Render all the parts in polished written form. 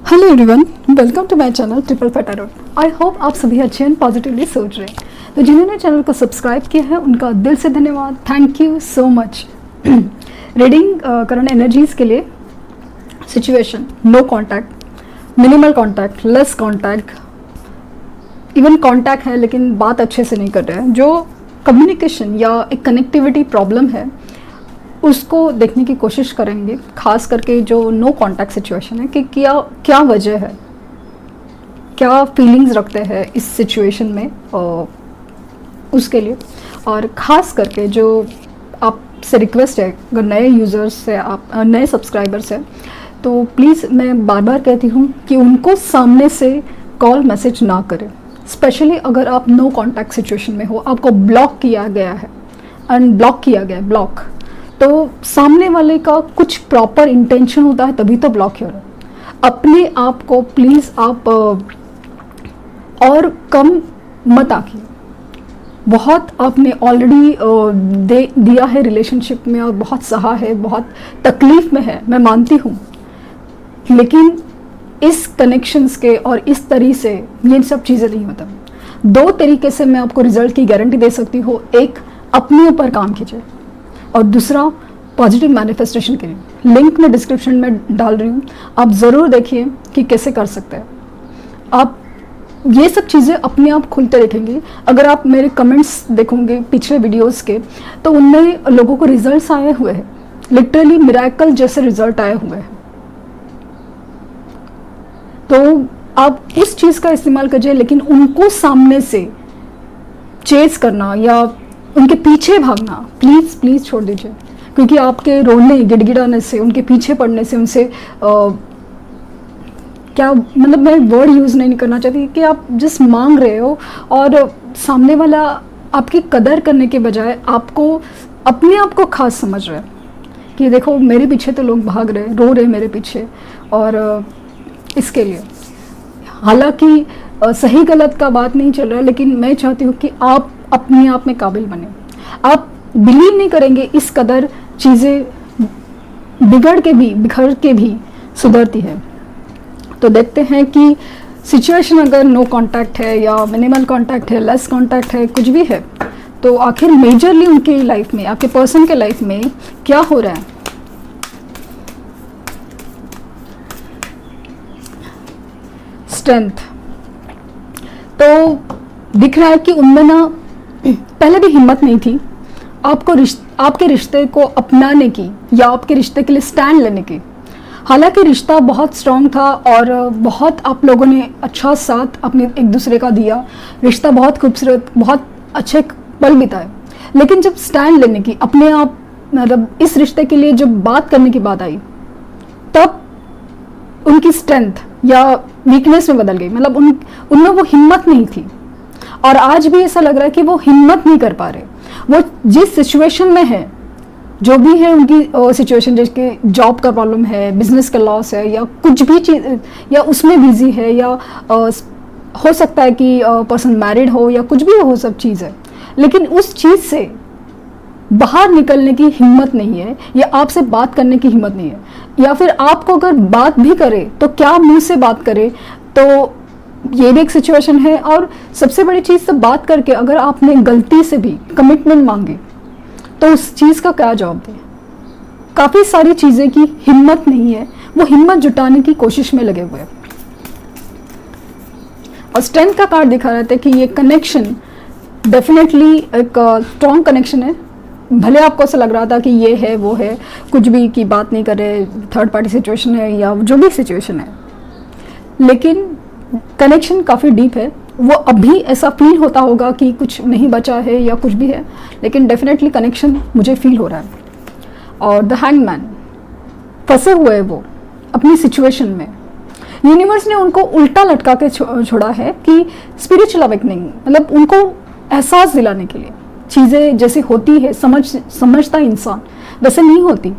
Hello everyone, welcome to my channel triple fat tarot. I hope आप सभी अच्छे and positively सोच रहे हैं। तो जिन्होंने चैनल को सब्सक्राइब किया है उनका दिल से धन्यवाद। Thank you so much. Reading current energies के लिए situation, no contact, minimal contact, less contact, even contact है लेकिन बात अच्छे से नहीं कर रहे हैं, जो कम्युनिकेशन या एक कनेक्टिविटी प्रॉब्लम है उसको देखने की कोशिश करेंगे। खास करके जो नो कांटेक्ट सिचुएशन है कि क्या वजह है, क्या फीलिंग्स रखते हैं इस सिचुएशन में उसके लिए। और ख़ास करके जो आपसे रिक्वेस्ट है, अगर नए यूज़र्स से, आप नए सब्सक्राइबर्स हैं, तो प्लीज़ मैं बार बार कहती हूँ कि उनको सामने से कॉल मैसेज ना करें। स्पेशली अगर आप नो कांटेक्ट सिचुएशन में हो, आपको ब्लॉक किया गया है, अनब्लॉक किया गया है, ब्लॉक, तो सामने वाले का कुछ प्रॉपर इंटेंशन होता है तभी तो ब्लॉक हो रहा है। अपने आप को प्लीज़ आप और कम मत आकिए। बहुत आपने ऑलरेडी दिया है रिलेशनशिप में और बहुत सहा है, बहुत तकलीफ में है, मैं मानती हूँ, लेकिन इस कनेक्शंस के और इस तरीके से ये सब चीज़ें नहीं होता। दो तरीके से मैं आपको रिजल्ट की गारंटी दे सकती हूँ। एक, अपने ऊपर काम कीजिए, और दूसरा पॉजिटिव मैनिफेस्टेशन के लिए। लिंक मैं डिस्क्रिप्शन में डाल रही हूँ, आप ज़रूर देखिए कि कैसे कर सकते हैं। आप ये सब चीज़ें अपने आप खुलते देखेंगे। अगर आप मेरे कमेंट्स देखोगे पिछले वीडियोस के, तो उनमें लोगों को रिजल्ट्स आए हुए हैं, लिटरली मिरेकल जैसे रिजल्ट आए हुए हैं। तो आप उस चीज़ का इस्तेमाल कीजिए, लेकिन उनको सामने से चेज करना या उनके पीछे भागना प्लीज़ प्लीज़ छोड़ दीजिए। क्योंकि आपके रोने, गिड़गिड़ाने से, उनके पीछे पड़ने से, उनसे क्या मतलब, मैं वर्ड यूज़ नहीं करना चाहती कि आप जिस मांग रहे हो और सामने वाला आपकी कदर करने के बजाय आपको अपने आप को खास समझ रहा है कि देखो मेरे पीछे तो लोग भाग रहे, रो रहे मेरे पीछे, और इसके लिए हालांकि सही गलत का बात नहीं चल रहा है, लेकिन मैं चाहती हूँ कि आप अपने आप में काबिल बने। आप बिलीव नहीं करेंगे इस कदर चीज़ें बिखर के भी सुधरती है। तो देखते हैं कि सिचुएशन अगर नो कांटेक्ट है या मिनिमल कांटेक्ट है, लेस कांटेक्ट है, कुछ भी है, तो आखिर मेजरली उनके लाइफ में, आपके पर्सन के लाइफ में क्या हो रहा है। स्ट्रेंथ तो दिख रहा है कि उनमें ना पहले भी हिम्मत नहीं थी आपके रिश्ते को अपनाने की या आपके रिश्ते के लिए स्टैंड लेने की। हालांकि रिश्ता बहुत स्ट्रॉन्ग था और बहुत आप लोगों ने अच्छा साथ अपने एक दूसरे का दिया, रिश्ता बहुत खूबसूरत, बहुत अच्छे पल बिताए, लेकिन जब स्टैंड लेने की, अपने आप मतलब इस रिश्ते के लिए जब बात करने की बात आई, तब उनकी स्ट्रेंथ या वीकनेस में बदल गई। मतलब उनमें वो हिम्मत नहीं थी, और आज भी ऐसा लग रहा है कि वो हिम्मत नहीं कर पा रहे। वो जिस सिचुएशन में है, जो भी है उनकी सिचुएशन, जैसे जॉब का प्रॉब्लम है, बिजनेस का लॉस है, या कुछ भी चीज़, या उसमें बिजी है, या हो सकता है कि पर्सन मैरिड हो, या कुछ भी हो, सब चीज़ है, लेकिन उस चीज़ से बाहर निकलने की हिम्मत नहीं है, या आपसे बात करने की हिम्मत नहीं है, या फिर आपको अगर बात भी करे तो क्या मुंह से बात करे, तो ये भी एक सिचुएशन है। और सबसे बड़ी चीज़ से बात करके अगर आपने गलती से भी कमिटमेंट मांगी, तो उस चीज़ का क्या जवाब दें। काफ़ी सारी चीज़ें की हिम्मत नहीं है, वो हिम्मत जुटाने की कोशिश में लगे हुए हैं। और स्ट्रेंथ का कार्ड दिखा रहे थे कि ये कनेक्शन डेफिनेटली एक स्ट्रॉन्ग कनेक्शन है। भले आपको ऐसा लग रहा था कि ये है वो है, कुछ भी की बात नहीं कर रहे, थर्ड पार्टी सिचुएशन है या जो भी सिचुएशन है, लेकिन कनेक्शन काफ़ी डीप है। वो अभी ऐसा फील होता होगा कि कुछ नहीं बचा है या कुछ भी है, लेकिन डेफिनेटली कनेक्शन मुझे फील हो रहा है। और द हैंगमैन, फंसे हुए हैं वो अपनी सिचुएशन में। यूनिवर्स ने उनको उल्टा लटका के छोड़ा है कि स्पिरिचुअल अवेकनिंग, मतलब उनको एहसास दिलाने के लिए चीज़ें जैसे होती है, समझता इंसान वैसे नहीं होती,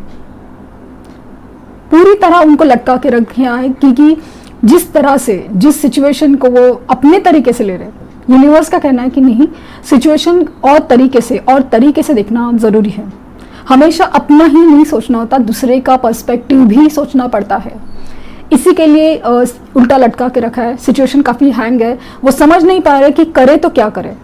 पूरी तरह उनको लटका के रखा है। क्योंकि जिस तरह से, जिस सिचुएशन को वो अपने तरीके से ले रहे, यूनिवर्स का कहना है कि नहीं, सिचुएशन और तरीके से देखना ज़रूरी है। हमेशा अपना ही नहीं सोचना होता, दूसरे का पर्सपेक्टिव भी सोचना पड़ता है। इसी के लिए उल्टा लटका के रखा है, सिचुएशन काफ़ी हैंग है, वो समझ नहीं पा रहे कि करे तो क्या करे।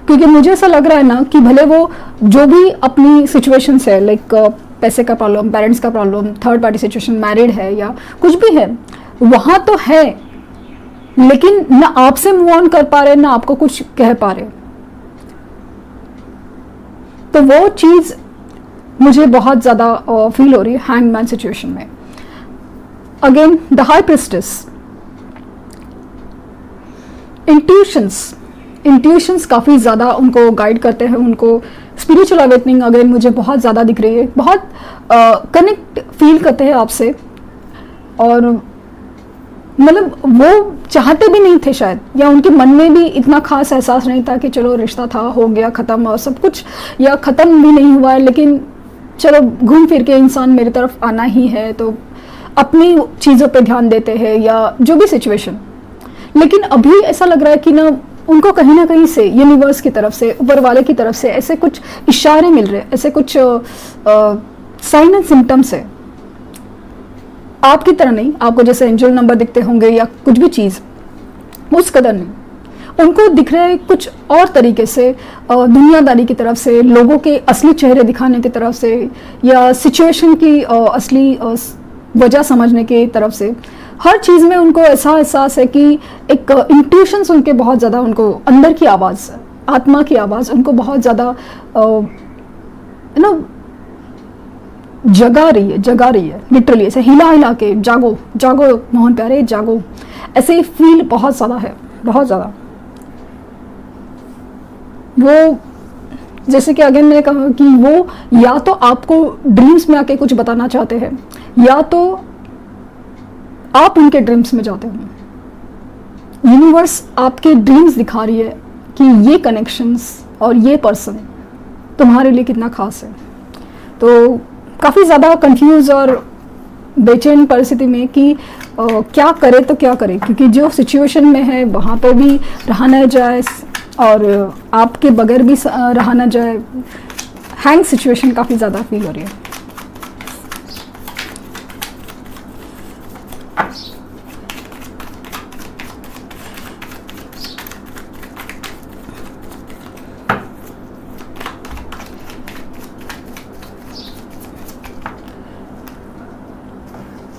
क्योंकि मुझे ऐसा लग रहा है ना कि भले वो जो भी अपनी सिचुएशन है, लाइक पैसे का प्रॉब्लम, पेरेंट्स का problem, third party situation, married है या कुछ भी है, वहाँ तो है, लेकिन ना आपसे मूव ऑन कर पा रहे, ना आपको कुछ कह पा रहे। तो वो चीज़ मुझे बहुत ज़्यादा फील हो रही है हैंगमैन सिचुएशन में। Again the high priestess, intuitions काफ़ी ज़्यादा उनको गाइड करते हैं, उनको स्पिरिचुअल अवेकनिंग अगेन मुझे बहुत ज़्यादा दिख रही है, बहुत कनेक्ट फील करते हैं आपसे, और मतलब वो चाहते भी नहीं थे शायद, या उनके मन में भी इतना खास एहसास नहीं था कि चलो रिश्ता था, हो गया ख़त्म और सब कुछ, या ख़त्म भी नहीं हुआ है, लेकिन चलो घूम फिर के इंसान मेरी तरफ आना ही है, तो अपनी चीज़ों पे ध्यान देते हैं या जो भी सिचुएशन। लेकिन अभी ऐसा लग रहा है कि ना उनको कहीं ना कहीं से यूनिवर्स की तरफ से, ऊपर वाले की तरफ से ऐसे कुछ इशारे मिल रहे हैं, ऐसे कुछ साइन एंड सिम्टम्स है। आपकी तरह नहीं, आपको जैसे एंजल नंबर दिखते होंगे या कुछ भी चीज़, उस कदर नहीं, उनको दिख रहे हैं कुछ और तरीके से, दुनियादारी की तरफ से, लोगों के असली चेहरे दिखाने की तरफ से, या सिचुएशन की असली वजह समझने की तरफ से। हर चीज़ में उनको ऐसा एहसास है कि एक इंट्यूशंस उनके बहुत ज़्यादा, उनको अंदर की आवाज़, आत्मा की आवाज़ उनको बहुत ज़्यादा जगा रही है लिटरली, ऐसे हिला हिला के, जागो जागो मोहन प्यारे जागो, ऐसे फील बहुत ज़्यादा है, बहुत ज़्यादा। वो जैसे कि अगेन मैंने कहा कि वो या तो आपको ड्रीम्स में आके कुछ बताना चाहते हैं, या तो आप उनके ड्रीम्स में जाते हो। यूनिवर्स आपके ड्रीम्स दिखा रही है कि ये कनेक्शंस और ये पर्सन तुम्हारे लिए कितना खास है। तो काफ़ी ज़्यादा कंफ्यूज और बेचैन परिस्थिति में कि क्या करे तो क्या करे, क्योंकि जो सिचुएशन में है वहाँ पर भी रहा न जाए और आपके बगैर भी रहा न जाए। हैंग सिचुएशन काफ़ी ज़्यादा फील हो रही है।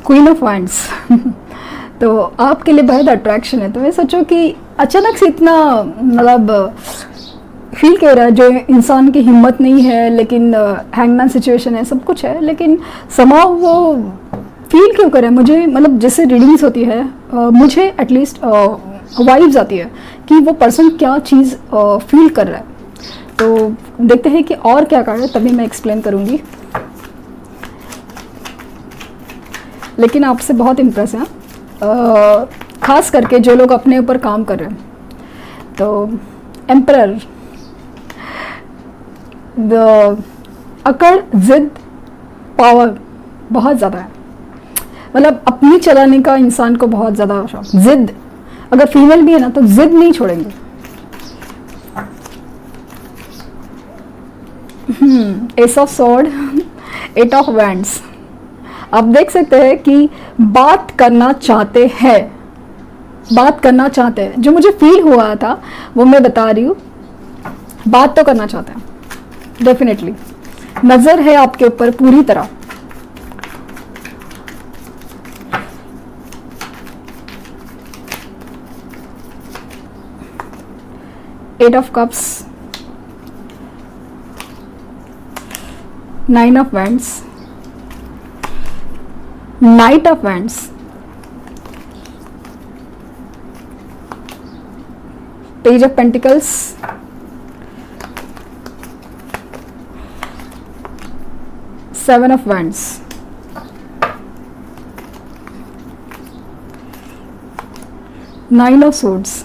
क्वीन ऑफ वांड्स तो आपके लिए बहुत अट्रैक्शन है। तो मैं सोचो कि अचानक से इतना मतलब फील कर रहा है, जो इंसान की हिम्मत नहीं है, लेकिन हैंगमैन सिचुएशन है, सब कुछ है, लेकिन समाव वो फील क्यों करे। मुझे मतलब जैसे रीडिंग्स होती है, मुझे एटलीस्ट वाइब्स आती है कि वो पर्सन क्या चीज़ फील कर रहा है। तो देखते हैं कि और क्या कर रहा है, तभी मैं एक्सप्लेन करूँगी। लेकिन आपसे बहुत इम्प्रेस है, खास करके जो लोग अपने ऊपर काम कर रहे हैं। तो एम्परर, द अकड़, जिद, पावर बहुत ज़्यादा है, मतलब अपनी चलाने का इंसान को बहुत ज़्यादा शौक। जिद, अगर फीमेल भी है ना तो जिद नहीं छोड़ेंगे। Ace of sword, eight of wands. आप देख सकते हैं कि बात करना चाहते हैं, बात करना चाहते हैं। जो मुझे फील हुआ था वो मैं बता रही हूँ, बात तो करना चाहते हैं डेफिनेटली। नज़र है आपके ऊपर पूरी तरह। Eight of cups, nine of wands, knight of wands, page of pentacles, seven of wands, nine of swords.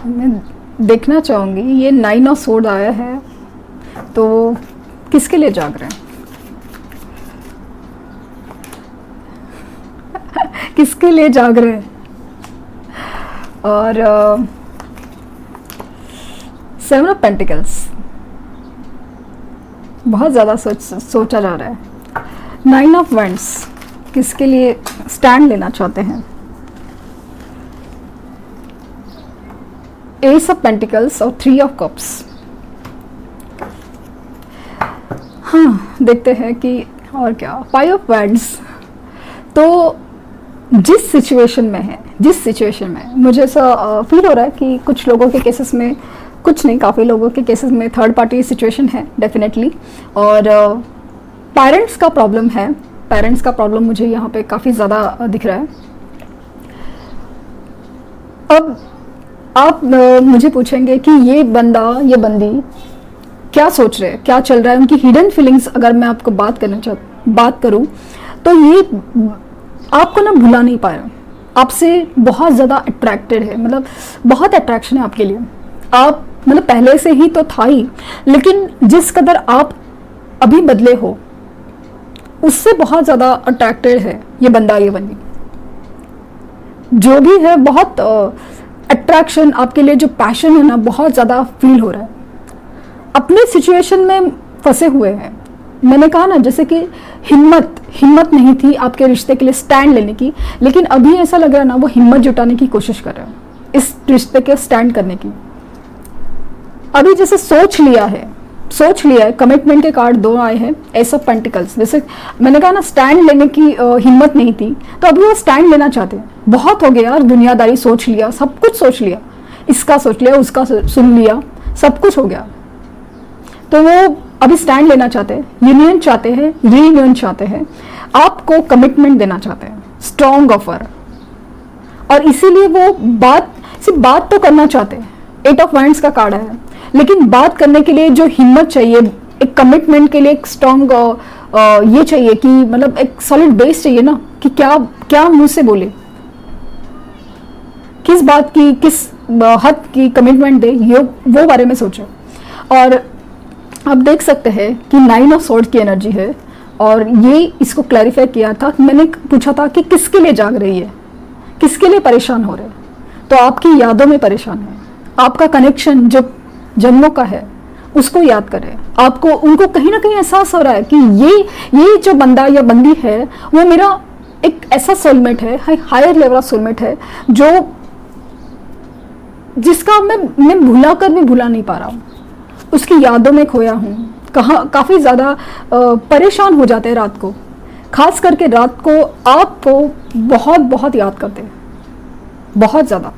मैं देखना चाहूंगी ये नाइन ऑफ सोर्ड आया है तो किसके लिए जाग रहे हैं किसके लिए जाग रहे हैं। और सेवन ऑफ पेंटिकल्स, बहुत ज़्यादा सोचा जा रहा है। 9 ऑफ वैंड्स किसके लिए स्टैंड लेना चाहते हैं? एस ऑफ पेंटिकल्स और 3 ऑफ कप्स। हाँ, देखते हैं कि और क्या। 5 ऑफ वैंड्स। तो जिस सिचुएशन में मुझे ऐसा फील हो रहा है कि कुछ लोगों के केसेस में, कुछ नहीं काफ़ी लोगों के केसेस में थर्ड पार्टी सिचुएशन है डेफिनेटली। और पेरेंट्स का प्रॉब्लम है। पेरेंट्स का प्रॉब्लम मुझे यहाँ पे काफ़ी ज़्यादा दिख रहा है। अब आप मुझे पूछेंगे कि ये बंदा, ये बंदी क्या सोच रहे हैं, क्या चल रहा है, उनकी हिडन फीलिंग्स अगर मैं आपको बात करूं तो ये आपको ना भुला नहीं पा रहा, आपसे बहुत ज़्यादा अट्रैक्टेड है, मतलब बहुत अट्रैक्शन है आपके लिए। आप मतलब पहले से ही तो था ही, लेकिन जिस कदर आप अभी बदले हो उससे बहुत ज़्यादा अट्रैक्टेड है ये बंदा, ये बंदी जो भी है। बहुत अट्रैक्शन आपके लिए, जो पैशन है ना, बहुत ज़्यादा फील हो रहा है। अपने सिचुएशन में फंसे हुए हैं। मैंने कहा ना, जैसे कि हिम्मत नहीं थी आपके रिश्ते के लिए स्टैंड लेने की, लेकिन अभी ऐसा लग रहा है ना वो हिम्मत जुटाने की कोशिश कर रहे हैं इस रिश्ते के स्टैंड करने की। अभी जैसे सोच लिया है, कमिटमेंट के कार्ड 2 आए हैं, एस ऑफ पेंटिकल्स। जैसे मैंने कहा ना, स्टैंड लेने की हिम्मत नहीं थी, तो अभी वो स्टैंड लेना चाहते हैं। बहुत हो गया यार, दुनियादारी सोच लिया, सब कुछ सोच लिया, इसका सोच लिया, उसका सुन लिया, सब कुछ हो गया, तो वो अभी स्टैंड लेना चाहते हैं, यूनियन चाहते हैं, रीयूनियन चाहते हैं, आपको कमिटमेंट देना चाहते हैं, स्ट्रॉन्ग ऑफर। और इसीलिए वो सिर्फ बात तो करना चाहते हैं। 8 ऑफ वाइंड्स का कार्ड है, लेकिन बात करने के लिए जो हिम्मत चाहिए, एक कमिटमेंट के लिए एक स्ट्रॉन्ग ये चाहिए कि मतलब एक सॉलिड बेस चाहिए ना, कि क्या मुंह से बोले, किस बात की, किस हद की कमिटमेंट दे, ये वो बारे में सोचो। और आप देख सकते हैं कि 9 ऑफ स्वॉर्ड की एनर्जी है, और ये इसको क्लैरिफाई किया था। मैंने पूछा था कि किसके लिए जाग रही है, किसके लिए परेशान हो रहे, तो आपकी यादों में परेशान है। आपका कनेक्शन जो जन्मों का है उसको याद करें। आपको उनको कहीं ना कहीं एहसास हो रहा है कि ये जो बंदा या बंदी है वो मेरा एक ऐसा सोलमेट है, हायर लेवल ऑफ सोलमेट है, जिसका मैं भुला नहीं पा रहा हूँ, उसकी यादों में खोया हूँ। काफ़ी ज़्यादा परेशान हो जाते हैं रात को, खास करके रात को आपको बहुत बहुत याद करते हैं, बहुत ज़्यादा।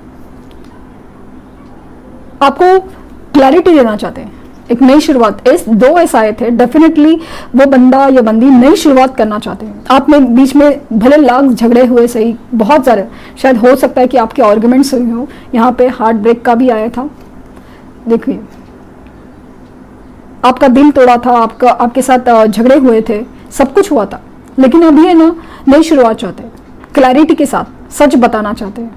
आपको क्लैरिटी देना चाहते हैं, एक नई शुरुआत। 2 ऐसे आए थे, डेफिनेटली वो बंदा या बंदी नई शुरुआत करना चाहते हैं। आप में बीच में भले लाख झगड़े हुए, सही, बहुत सारे, शायद हो सकता है कि आपके आर्ग्यूमेंट्स हुए हो। यहाँ पे हार्ट ब्रेक का भी आया था, देखिए आपका दिल तोड़ा था, आपके साथ झगड़े हुए थे, सब कुछ हुआ था, लेकिन अभी है ना नई शुरुआत चाहते हैं, क्लैरिटी के साथ सच बताना चाहते हैं,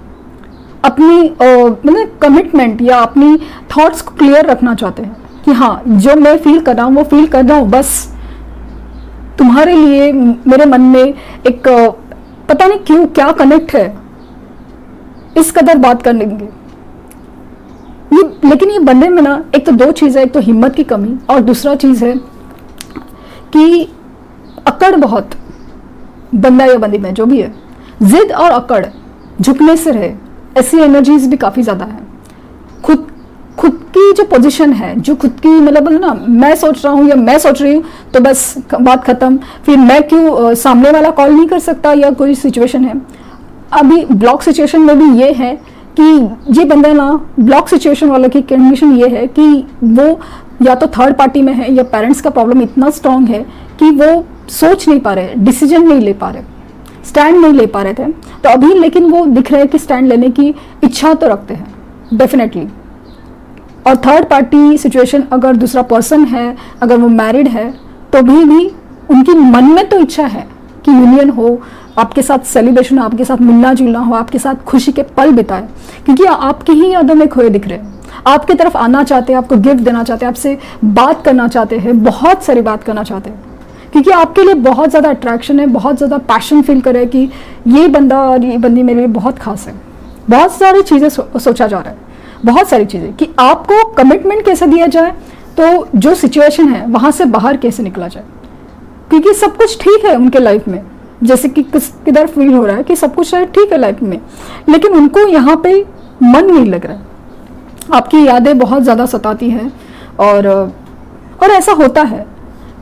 अपनी मतलब कमिटमेंट या अपनी थॉट्स को क्लियर रखना चाहते हैं कि हाँ, जो मैं फील कर रहा हूँ वो फील कर रहा हूँ, बस तुम्हारे लिए मेरे मन में एक पता नहीं क्यों क्या कनेक्ट है, इस कदर बात करने के। लेकिन ये बनने में ना एक तो 2 चीज़ है, एक तो हिम्मत की कमी, और दूसरा चीज़ है कि अकड़ बहुत, बंदा या बंदी में जो भी है, जिद और अकड़, झुकने से रहे, ऐसी एनर्जीज भी काफ़ी ज़्यादा है। खुद की जो पोजीशन है, जो खुद की मतलब ना, मैं सोच रहा हूँ या मैं सोच रही हूँ तो बस बात ख़त्म, फिर मैं क्यों सामने वाला कॉल नहीं कर सकता, या कोई सिचुएशन है। अभी ब्लॉक सिचुएशन में भी ये है कि ये बंदा ना, ब्लॉक सिचुएशन वाला की कंडीशन ये है कि वो या तो थर्ड पार्टी में है, या पेरेंट्स का प्रॉब्लम इतना स्ट्रांग है कि वो सोच नहीं पा रहे, डिसीजन नहीं ले पा रहे, स्टैंड नहीं ले पा रहे थे। तो अभी लेकिन वो दिख रहे हैं कि स्टैंड लेने की इच्छा तो रखते हैं डेफिनेटली। और थर्ड पार्टी सिचुएशन, अगर दूसरा पर्सन है, अगर वो मैरिड है, तो भी उनकी मन में तो इच्छा है कि यूनियन हो, आपके साथ सेलिब्रेशन हो, आपके साथ मिलना जुलना हो, आपके साथ खुशी के पल बिताए, क्योंकि आपकी ही यादों में खोए दिख रहे हैं। आपकी तरफ आना चाहते हैं, आपको गिफ्ट देना चाहते हैं, आपसे बात करना चाहते हैं, बहुत सारी बात करना चाहते हैं, क्योंकि आपके लिए बहुत ज़्यादा अट्रैक्शन है, बहुत ज़्यादा पैशन फील करे कि ये बंदा और ये बंदी मेरे लिए बहुत खास है। बहुत सारी चीज़ें सोचा जा रहा है, बहुत सारी चीज़ें कि आपको कमिटमेंट कैसे दिया जाए, तो जो सिचुएशन है वहाँ से बाहर कैसे निकला जाए, क्योंकि सब कुछ ठीक है उनके लाइफ में, जैसे कि किधर फील हो रहा है कि सब कुछ शायद ठीक है लाइफ में, लेकिन उनको यहाँ पे मन नहीं लग रहा है, आपकी यादें बहुत ज़्यादा सताती हैं। और ऐसा होता है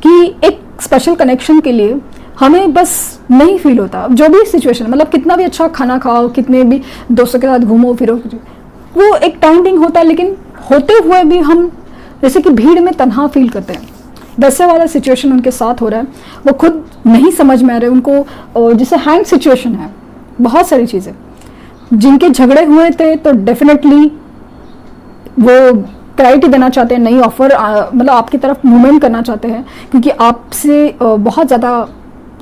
कि एक स्पेशल कनेक्शन के लिए हमें बस नहीं फील होता, जो भी सिचुएशन, मतलब कितना भी अच्छा खाना खाओ, कितने भी दोस्तों के साथ घूमो फिरो, वो एक टाइमिंग होता है, लेकिन होते हुए भी हम जैसे कि भीड़ में तन्हा फील करते हैं। वैसे वाला सिचुएशन उनके साथ हो रहा है, वो खुद नहीं समझ में आ रहे उनको, जैसे हैंग सिचुएशन है, बहुत सारी चीज़ें जिनके झगड़े हुए थे, तो डेफिनेटली वो क्लैरिटी देना चाहते हैं, नई ऑफर मतलब आपकी तरफ मूवमेंट करना चाहते हैं, क्योंकि आपसे बहुत ज़्यादा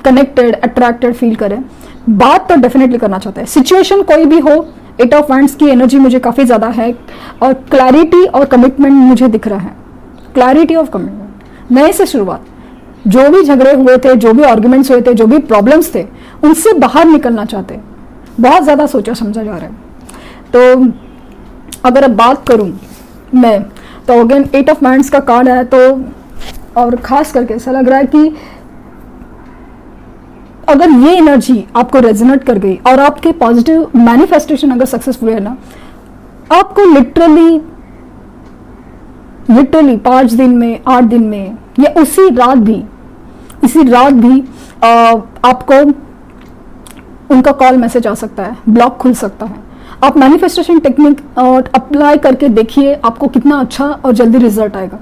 कनेक्टेड अट्रैक्टेड फील करें, बात तो डेफिनेटली करना चाहते हैं। सिचुएशन कोई भी हो, 8 ऑफ वैंड्स की एनर्जी मुझे काफ़ी ज़्यादा है, और क्लैरिटी और कमिटमेंट मुझे दिख रहा है, क्लैरिटी ऑफ कमिटमेंट, नए से शुरुआत। जो भी झगड़े हुए थे, जो भी आर्ग्यूमेंट्स हुए थे, जो भी प्रॉब्लम्स थे, उनसे बाहर निकलना चाहते हैं, बहुत ज़्यादा सोचा समझा जा रहा है। तो अगर अब बात करूं मैं, तो अगेन 8 ऑफ वैंड्स का कार्ड है, तो और ख़ास करके ऐसा लग रहा है कि अगर ये एनर्जी आपको रेजोनेट कर गई और आपके पॉजिटिव मैनिफेस्टेशन अगर सक्सेसफुल है ना, आपको लिटरली 5 दिन में, 8 दिन में, या इसी रात भी आपको उनका कॉल मैसेज आ सकता है, ब्लॉक खुल सकता है। आप मैनिफेस्टेशन टेक्निक अप्लाई करके देखिए, आपको कितना अच्छा और जल्दी रिजल्ट आएगा।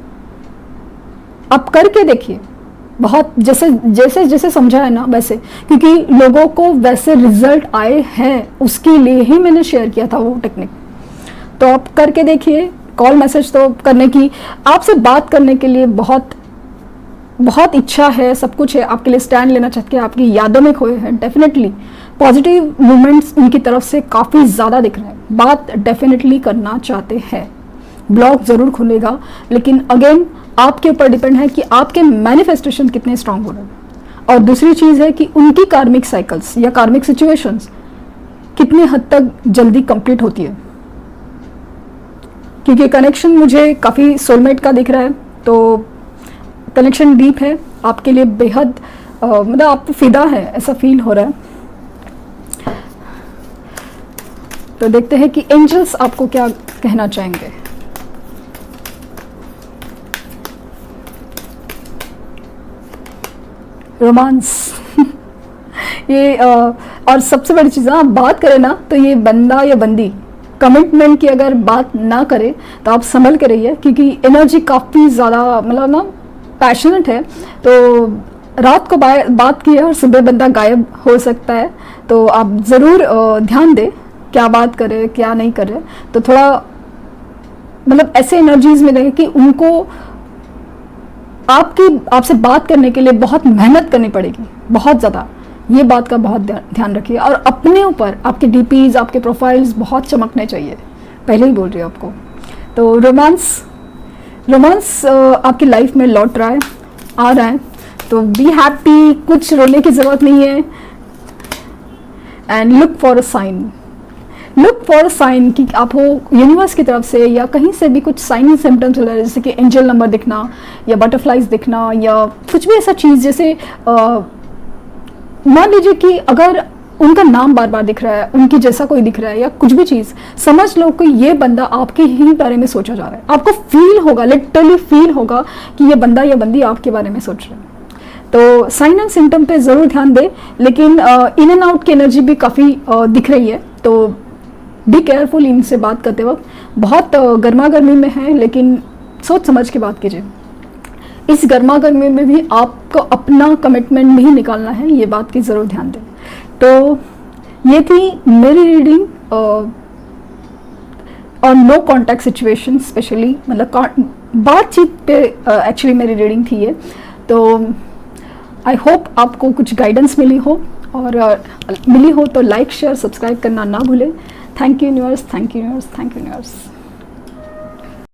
आप करके देखिए, बहुत जैसे समझा है ना वैसे, क्योंकि लोगों को वैसे रिजल्ट आए हैं, उसके लिए ही मैंने शेयर किया था वो टेक्निक। तो आप करके देखिए, कॉल मैसेज तो करने की, आपसे बात करने के लिए बहुत इच्छा है, सब कुछ है, आपके लिए स्टैंड लेना चाहते हैं, आपकी यादों में खोए हैं, डेफिनेटली पॉजिटिव मूवमेंट्स उनकी तरफ से काफ़ी ज़्यादा दिख रहे हैं, बात डेफिनेटली करना चाहते हैं। ब्लॉक ज़रूर खुलेगा, लेकिन अगेन आपके ऊपर डिपेंड है कि आपके मैनिफेस्टेशन कितने स्ट्रांग हो रहे हैं। और दूसरी चीज़ है कि उनकी कार्मिक साइकिल्स या कार्मिक सिचुएशंस कितने हद तक जल्दी कंप्लीट होती है, क्योंकि कनेक्शन मुझे काफ़ी सोलमेट का दिख रहा है, तो कनेक्शन डीप है, आपके लिए बेहद मतलब आप फिदा है, ऐसा फील हो रहा है। तो देखते हैं कि एंजल्स आपको क्या कहना चाहेंगे। रोमांस ये और सबसे बड़ी चीज़, आप बात करें ना, तो ये बंदा या बंदी कमिटमेंट की अगर बात ना करे तो आप संभल के रहिए, क्योंकि एनर्जी काफ़ी ज़्यादा मतलब ना पैशनेट है। तो रात को बात की है और सुबह बंदा गायब हो सकता है, तो आप ज़रूर ध्यान दें क्या बात करे क्या नहीं करे। तो थोड़ा मतलब ऐसे एनर्जीज में देखें कि उनको आपसे बात करने के लिए बहुत मेहनत करनी पड़ेगी, बहुत ज़्यादा, ये बात का बहुत ध्यान रखिए। और अपने ऊपर आपके डीपीज, आपके प्रोफाइल्स बहुत चमकने चाहिए, पहले ही बोल रही हूँ आपको। तो रोमांस आपकी लाइफ में लौट रहा है, आ रहा है, तो बी हैप्पी, कुछ रोने की ज़रूरत नहीं है। And look for a sign कि आप हो यूनिवर्स की तरफ से या कहीं से भी कुछ साइन एंड सिम्टम्स हो रहा है, जैसे कि एंजल नंबर दिखना या बटरफ्लाइज दिखना या कुछ भी ऐसा चीज़, जैसे मान लीजिए कि अगर उनका नाम बार बार दिख रहा है, उनकी जैसा कोई दिख रहा है या कुछ भी चीज़, समझ लो कि ये बंदा आपके ही बारे में सोचा जा रहा है। आपको फील होगा, लिटरली फील होगा कि ये बंदा या बंदी आपके बारे में सोच रहे हैं। तो साइन एंड सिम्टम पे ज़रूर ध्यान दें, लेकिन इन एंड आउट की एनर्जी भी काफ़ी दिख रही है, तो बी केयरफुल इनसे बात करते वक्त। बहुत गर्मा गर्मी में है, लेकिन सोच समझ के बात कीजिए। इस गर्मा गर्मी में भी आपको अपना कमिटमेंट नहीं निकालना है, ये बात की ज़रूर ध्यान दें। तो ये थी मेरी रीडिंग और नो कॉन्टैक्ट सिचुएशन, स्पेशली मतलब बातचीत पे एक्चुअली मेरी रीडिंग थी ये। तो आई होप आपको कुछ गाइडेंस मिली हो, और मिली हो तो लाइक शेयर सब्सक्राइब करना ना भूलें। Thank you universe, thank you universe, thank you universe.